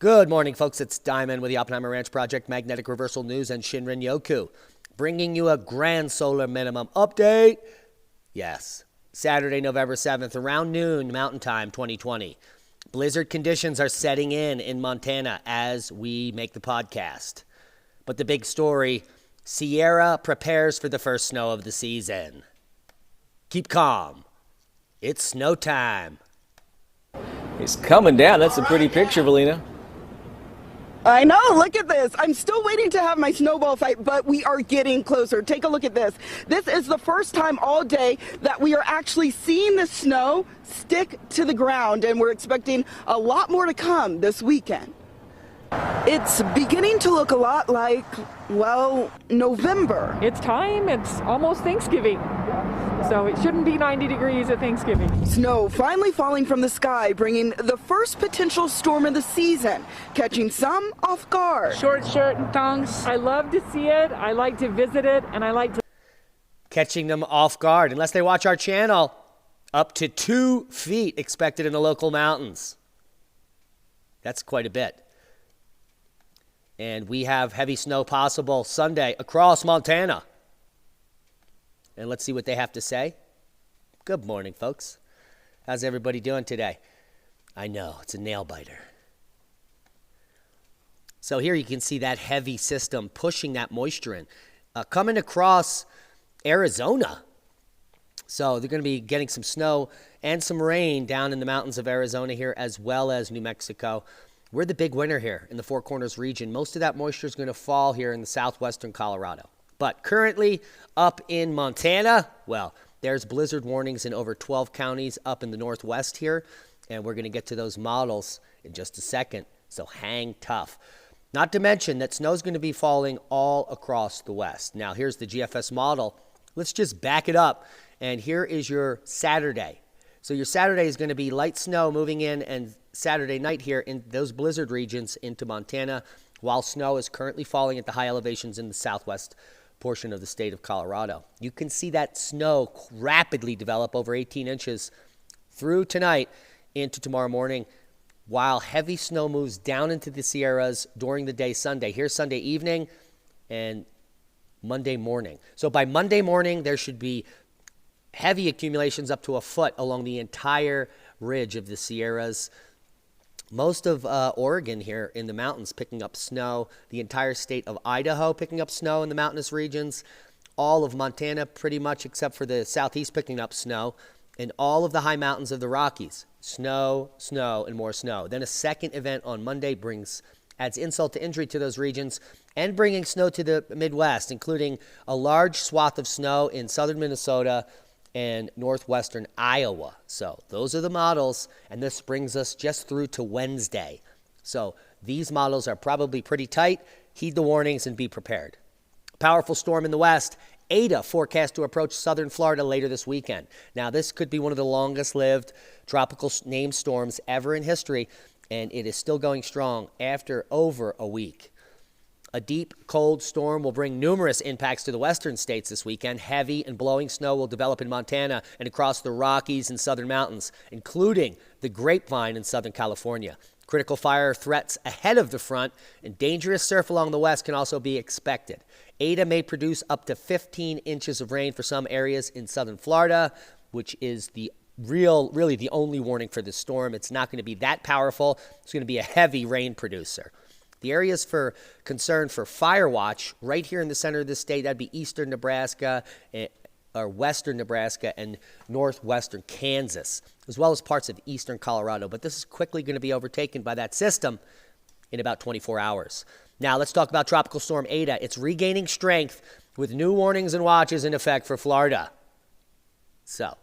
Good morning, folks. It's Diamond with the Oppenheimer Ranch Project, Magnetic Reversal News, and Shinrin Yoku, bringing you a grand solar minimum update. Yes, Saturday, November 7th, around noon, Mountain Time, 2020. Blizzard conditions are setting in Montana as we make the podcast. But the big story, Sierra prepares for the first snow of the season. Keep calm. It's snow time. It's coming down. That's a pretty picture, Valina. I know, look at this. I'm still waiting to have my snowball fight, but we are getting closer. Take a look at this. This is the first time all day that we are actually seeing the snow stick to the ground, and we're expecting a lot more to come this weekend. It's beginning to look a lot like, well, November. It's time. It's almost Thanksgiving. So it shouldn't be 90 degrees at Thanksgiving. Snow finally falling from the sky, bringing the first potential storm of the season, catching some off guard. Short shirt and thongs. I love to see it. I like to visit it, and I like to... Catching them off guard, unless they watch our channel. Up to 2 feet expected in the local mountains. That's quite a bit. And we have heavy snow possible Sunday across Montana. And let's see what they have to say. Good morning, folks. How's everybody doing today? I know, it's a nail biter. So here you can see that heavy system pushing that moisture in. Coming across Arizona. So they're going to be getting some snow and some rain down in the mountains of Arizona here, as well as New Mexico. We're the big winner here in the Four Corners region. Most of that moisture is going to fall here in the southwestern Colorado. But currently up in Montana, well, there's blizzard warnings in over 12 counties up in the northwest here. And we're going to get to those models in just a second. So hang tough. Not to mention that snow's going to be falling all across the west. Now, here's the GFS model. Let's just back it up. And here is your Saturday. So your Saturday is going to be light snow moving in, and Saturday night here in those blizzard regions into Montana, while snow is currently falling at the high elevations in the southwest portion of the state of Colorado. You can see that snow rapidly develop over 18 inches through tonight into tomorrow morning, while heavy snow moves down into the Sierras during the day Sunday. Here's Sunday evening and Monday morning. So by Monday morning, there should be heavy accumulations up to a foot along the entire ridge of the Sierras. Most of Oregon here in the mountains picking up snow. The entire state of Idaho picking up snow in the mountainous regions. All of Montana pretty much except for the southeast picking up snow. And all of the high mountains of the Rockies. Snow, snow, and more snow. Then a second event on Monday adds insult to injury to those regions and bringing snow to the Midwest, including a large swath of snow in southern Minnesota and northwestern Iowa. So those are the models, and this brings us just through to Wednesday. So these models are probably pretty tight. Heed the warnings and be prepared. Powerful storm in the west. Ada forecast to approach southern Florida later this weekend. Now, this could be one of the longest-lived tropical named storms ever in history, and it is still going strong after over a week. A deep, cold storm will bring numerous impacts to the western states this weekend. Heavy and blowing snow will develop in Montana and across the Rockies and southern mountains, including the Grapevine in Southern California. Critical fire threats ahead of the front, and dangerous surf along the west can also be expected. Ada may produce up to 15 inches of rain for some areas in southern Florida, which is really the only warning for this storm. It's not going to be that powerful. It's going to be a heavy rain producer. The areas for concern for fire watch right here in the center of the state, that'd be eastern Nebraska or western Nebraska and northwestern Kansas, as well as parts of eastern Colorado. But this is quickly going to be overtaken by that system in about 24 hours. Now let's talk about Tropical Storm Ada. It's regaining strength with new warnings and watches in effect for Florida. So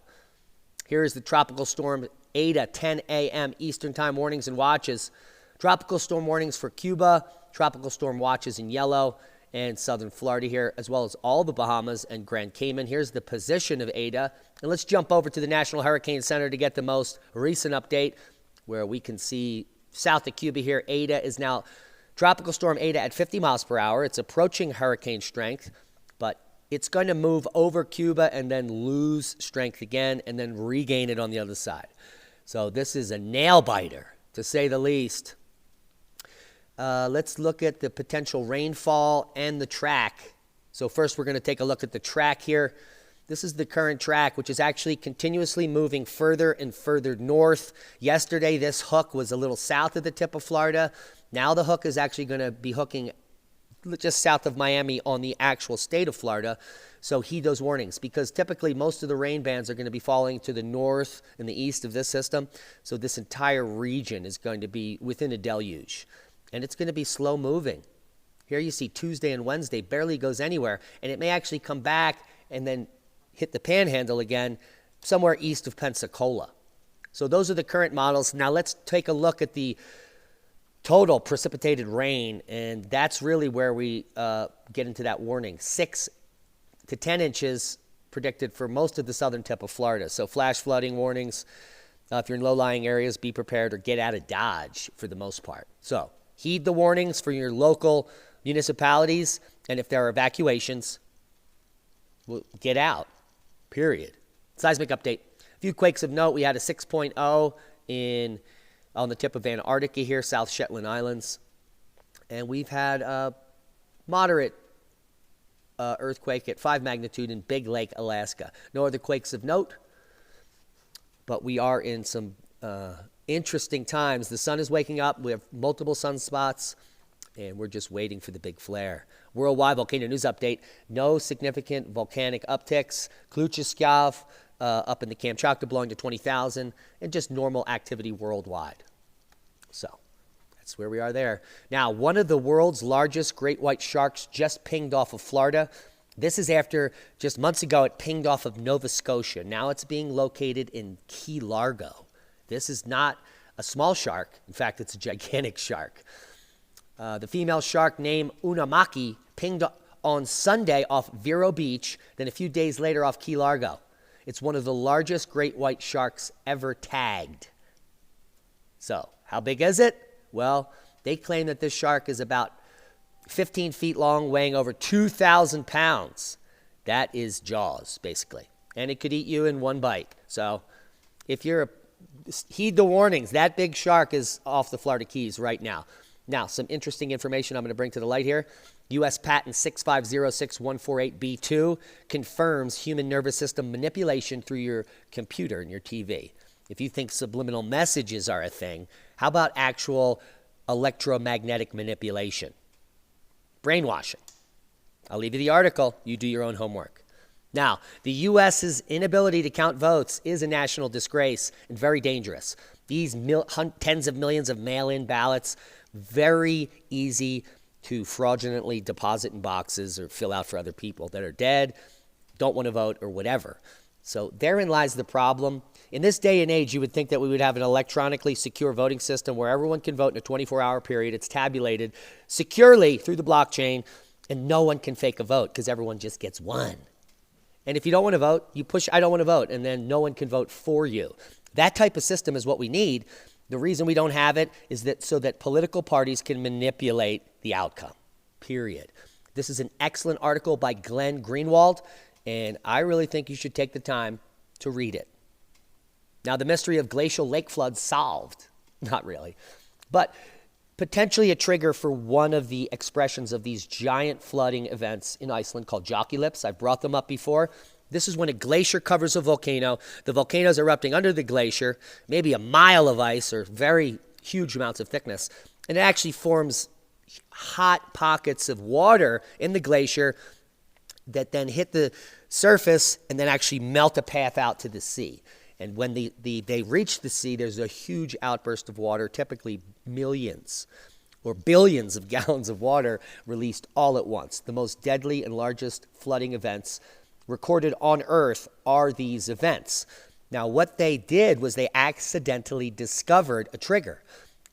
here is the Tropical Storm Ada, 10 a.m. Eastern Time warnings and watches. Tropical storm warnings for Cuba, tropical storm watches in yellow, and southern Florida here, as well as all the Bahamas and Grand Cayman. Here's the position of Ada. And let's jump over to the National Hurricane Center to get the most recent update, where we can see south of Cuba here. Ada is now Tropical Storm Ada at 50 miles per hour. It's approaching hurricane strength, but it's going to move over Cuba and then lose strength again and then regain it on the other side. So this is a nail biter, to say the least. let's look at the potential rainfall and the track. So first we're going to take a look at the track here. This is the current track, which is actually continuously moving further and further north. Yesterday, this hook was a little south of the tip of Florida. Now the hook is actually going to be hooking just south of Miami on the actual state of Florida. So heed those warnings, because typically most of the rain bands are going to be falling to the north and the east of this system. So this entire region is going to be within a deluge, and it's going to be slow moving. Here you see Tuesday and Wednesday barely goes anywhere, and it may actually come back and then hit the panhandle again somewhere east of Pensacola. So those are the current models. Now let's take a look at the total precipitated rain, and that's really where we get into that warning. 6 to 10 inches predicted for most of the southern tip of Florida. So flash flooding warnings. If you're in low-lying areas, be prepared or get out of Dodge for the most part. So heed the warnings for your local municipalities, and if there are evacuations, well, get out, period. Seismic update. A few quakes of note. We had a 6.0 on the tip of Antarctica here, South Shetland Islands. And we've had a moderate earthquake at 5 magnitude in Big Lake, Alaska. No other quakes of note, but we are in some interesting times. The sun is waking up. We have multiple sunspots, and we're just waiting for the big flare. Worldwide volcano news update. No significant volcanic upticks. Kluchaskov up in the Kamchatka blowing to 20,000, and just normal activity worldwide. So that's where we are there. Now, one of the world's largest great white sharks just pinged off of Florida. This is after just months ago it pinged off of Nova Scotia. Now it's being located in Key Largo. This is not a small shark. In fact, it's a gigantic shark. The female shark named Unamaki pinged on Sunday off Vero Beach, then a few days later off Key Largo. It's one of the largest great white sharks ever tagged. So, how big is it? Well, they claim that this shark is about 15 feet long, weighing over 2,000 pounds. That is Jaws, basically. And it could eat you in one bite. So, heed the warnings. That big shark is off the Florida Keys right now. Now, some interesting information I'm going to bring to the light here. U.S. Patent 6506148B2 confirms human nervous system manipulation through your computer and your TV. If you think subliminal messages are a thing, how about actual electromagnetic manipulation? Brainwashing. I'll leave you the article. You do your own homework. Now, the U.S.'s inability to count votes is a national disgrace and very dangerous. These tens of millions of mail-in ballots, very easy to fraudulently deposit in boxes or fill out for other people that are dead, don't want to vote, or whatever. So therein lies the problem. In this day and age, you would think that we would have an electronically secure voting system where everyone can vote in a 24-hour period. It's tabulated securely through the blockchain, and no one can fake a vote because everyone just gets one. And if you don't want to vote, you push, I don't want to vote, and then no one can vote for you. That type of system is what we need. The reason we don't have it is that so that political parties can manipulate the outcome, period. This is an excellent article by Glenn Greenwald, and I really think you should take the time to read it. Now, the mystery of glacial lake floods solved. Not really, but potentially a trigger for one of the expressions of these giant flooding events in Iceland called jokulips. I've brought them up before. This is when a glacier covers a volcano. The volcano is erupting under the glacier, maybe a mile of ice or very huge amounts of thickness, and it actually forms hot pockets of water in the glacier that then hit the surface and then actually melt a path out to the sea. And when they reach the sea, there's a huge outburst of water, typically millions or billions of gallons of water released all at once. The most deadly and largest flooding events recorded on Earth are these events. Now, what they did was they accidentally discovered a trigger.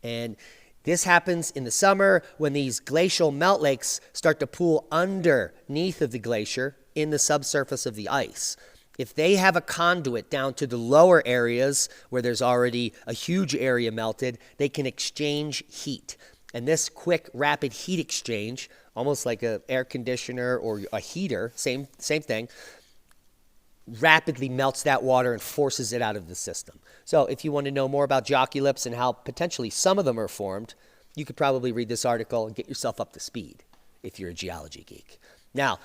And this happens in the summer when these glacial melt lakes start to pool underneath of the glacier in the subsurface of the ice. If they have a conduit down to the lower areas where there's already a huge area melted, they can exchange heat. And this quick, rapid heat exchange, almost like an air conditioner or a heater, same thing, rapidly melts that water and forces it out of the system. So if you want to know more about jokulips and how potentially some of them are formed, you could probably read this article and get yourself up to speed if you're a geology geek. Now,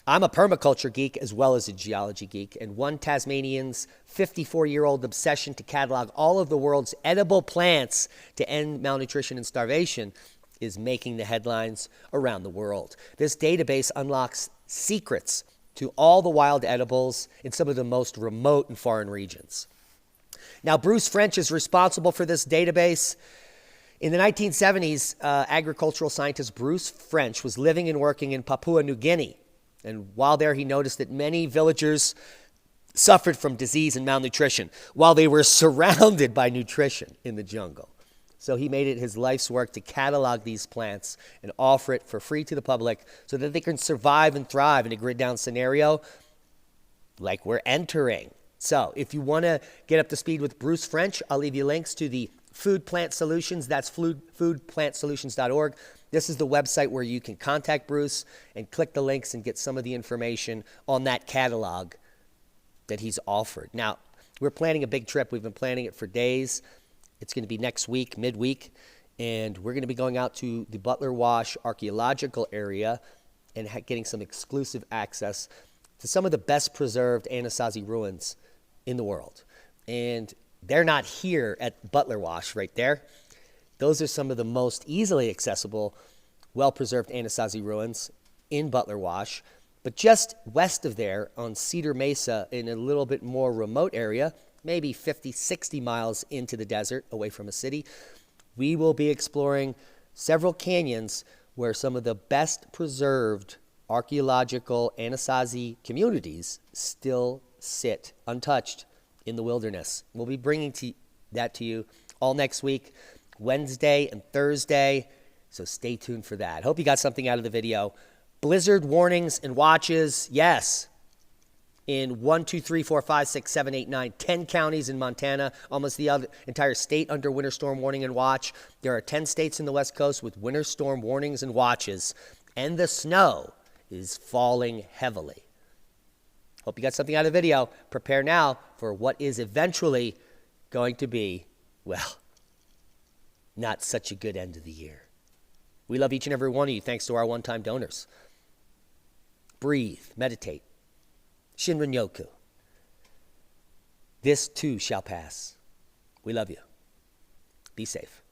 I'm a permaculture geek as well as a geology geek, and one Tasmanian's 54-year-old obsession to catalog all of the world's edible plants to end malnutrition and starvation is making the headlines around the world. This database unlocks secrets to all the wild edibles in some of the most remote and foreign regions. Now, Bruce French is responsible for this database. In the 1970s, agricultural scientist Bruce French was living and working in Papua New Guinea. And while there, he noticed that many villagers suffered from disease and malnutrition while they were surrounded by nutrition in the jungle. So he made it his life's work to catalog these plants and offer it for free to the public so that they can survive and thrive in a grid-down scenario like we're entering. So if you want to get up to speed with Bruce French, I'll leave you links to the Food Plant Solutions. That's foodplantsolutions.org. This is the website where you can contact Bruce and click the links and get some of the information on that catalog that he's offered. Now, we're planning a big trip. We've been planning it for days. It's going to be next week, midweek, and we're going to be going out to the Butler Wash archaeological area and getting some exclusive access to some of the best preserved Anasazi ruins in the world. And they're not here at Butler Wash right there. Those are some of the most easily accessible, well-preserved Anasazi ruins in Butler Wash. But just west of there on Cedar Mesa in a little bit more remote area, maybe 50, 60 miles into the desert away from a city, we will be exploring several canyons where some of the best preserved archaeological Anasazi communities still sit untouched in the wilderness. We'll be bringing that to you all next week, Wednesday and Thursday, so stay tuned for that. Hope you got something out of the video. Blizzard warnings and watches, yes, in 1, 2, 3, 4, 5, 6, 7, 8, 9, 10 counties in Montana, almost the entire state under winter storm warning and watch. There are 10 states in the West Coast with winter storm warnings and watches, and the snow is falling heavily. Hope you got something out of the video. Prepare now for what is eventually going to be, well, not such a good end of the year. We love each and every one of you. Thanks to our one-time donors. Breathe, meditate. Shinrin Yoku. This too shall pass. We love you. Be safe.